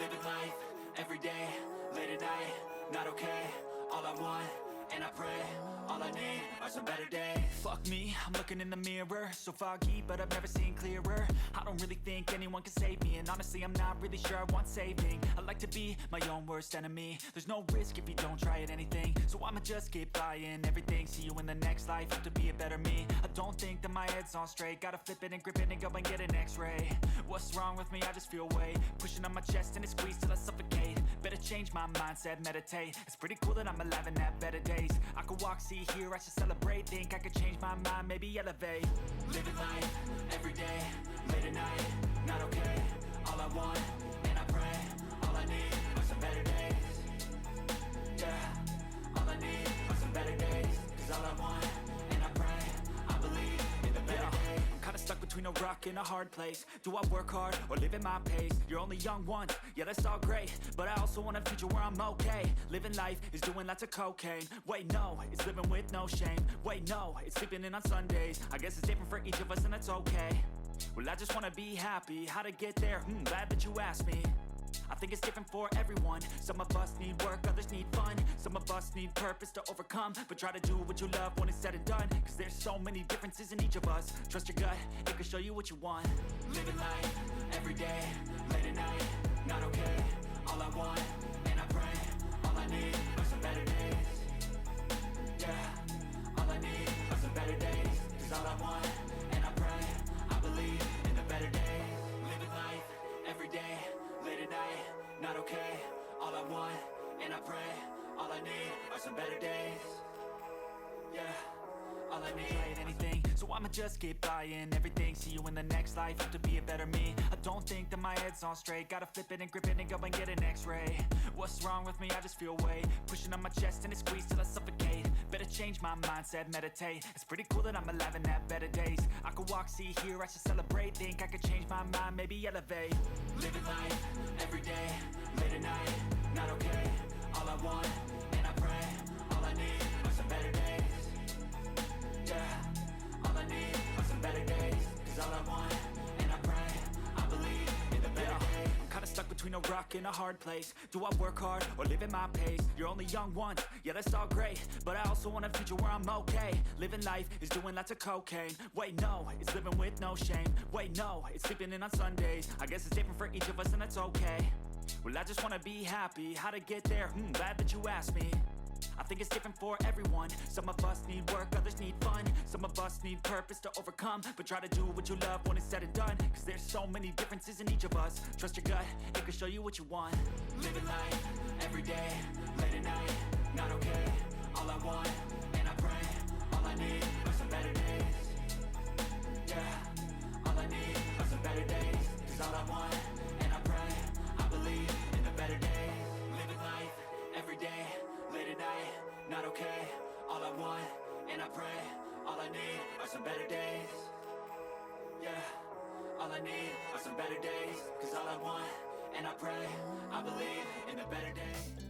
Living life, everyday, late at night, not okay. All I want, and I pray, all I need are some better days. Fuck me, I'm looking in the mirror, so foggy, but I've never seen clearer. I don't really think anyone can save me, and honestly I'm not really sure I want saving. I like to be my own worst enemy. There's no risk if you don't try at anything, so I'ma just keep buying everything. See you in the next life, hope to be a better me. I don't think that my head's on straight, gotta flip it and grip it and go and get an x-ray. What's wrong with me? I just feel weight pushing on my chest and it squeezes till I suffocate. Better change my mindset, meditate. It's pretty cool that I'm alive and have better days. I could walk, see, hear, I should celebrate. Think I could change my mind, maybe elevate. Living life, everyday, late at night, not okay. All I want, and I pray, all I need are some better days. Yeah, all I need are some better days. Cause all I want, and I pray, I believe in the better days. I'm kinda stuck between a rock and a hard place. Do I work hard or live at my pace? You're only young once, yeah that's all great, but I also want a future where I'm okay. Living life is doing lots of cocaine. Wait no, it's living with no shame. Wait no, it's sleeping in on Sundays. I guess it's different for each of us and that's okay. Well I just wanna be happy, how to get there? Glad that you asked me. I think it's different for everyone. Some of us need work, others need fun. Some of us need purpose to overcome. But try to do what you love when it's said and done. Cause there's so many differences in each of us. Trust your gut, it can show you what you want. Living life, everyday, late at night, not okay. All I want, and I pray, all I need are some better days. Yeah, all I need are some better days. Cause all I want, and I pray, I believe in the better days. Living life, everyday, late at night, not okay. All I want, and I pray, all I need are some better days. Yeah, all I need ain't anything, so I'ma just keep buying everything. See you in the next life, hope to be a better me. I don't think that my head's on straight, gotta flip it and grip it and go and get an x-ray. What's wrong with me? I just feel weight pushing on my chest and it squeezes till I suffocate. Better change my mindset, meditate. It's pretty cool that I'm alive and have better days. I could walk, see, hear, I should celebrate. Think I could change my mind, maybe elevate. Living life, everyday, late at night, not okay. All I want, and I pray, all I need are some better days. Yeah, all I need are some better days. Cause all I want, and I pray, I believe in the better days. I'm kinda stuck between a rock and a hard place. Do I work hard or live at my pace? You're only young once, yeah that's all great, but I also want a future where I'm okay. Living life is doing lots of cocaine. Wait no, it's living with no shame. Wait no, it's sleeping in on Sundays. I guess it's different for each of us and that's okay. Well I just wanna be happy, how to get there? Glad that you asked me. I think it's different for everyone. Some of us need work, others need fun. Some of us need purpose to overcome. But try to do what you love when it's said and done. Cause there's so many differences in each of us. Trust your gut, it can show you what you want. Living life, everyday, late at night, not okay. All I want, and I pray, all I need are some better days. Yeah, all I need are some better days. Cause all I want, and I pray, I believe in the better days. Living life, everyday, late at night, not okay. All I want, and I pray, all I need are some better days. Yeah, all I need are some better days. Cause all I want, and I pray, I believe in the better days.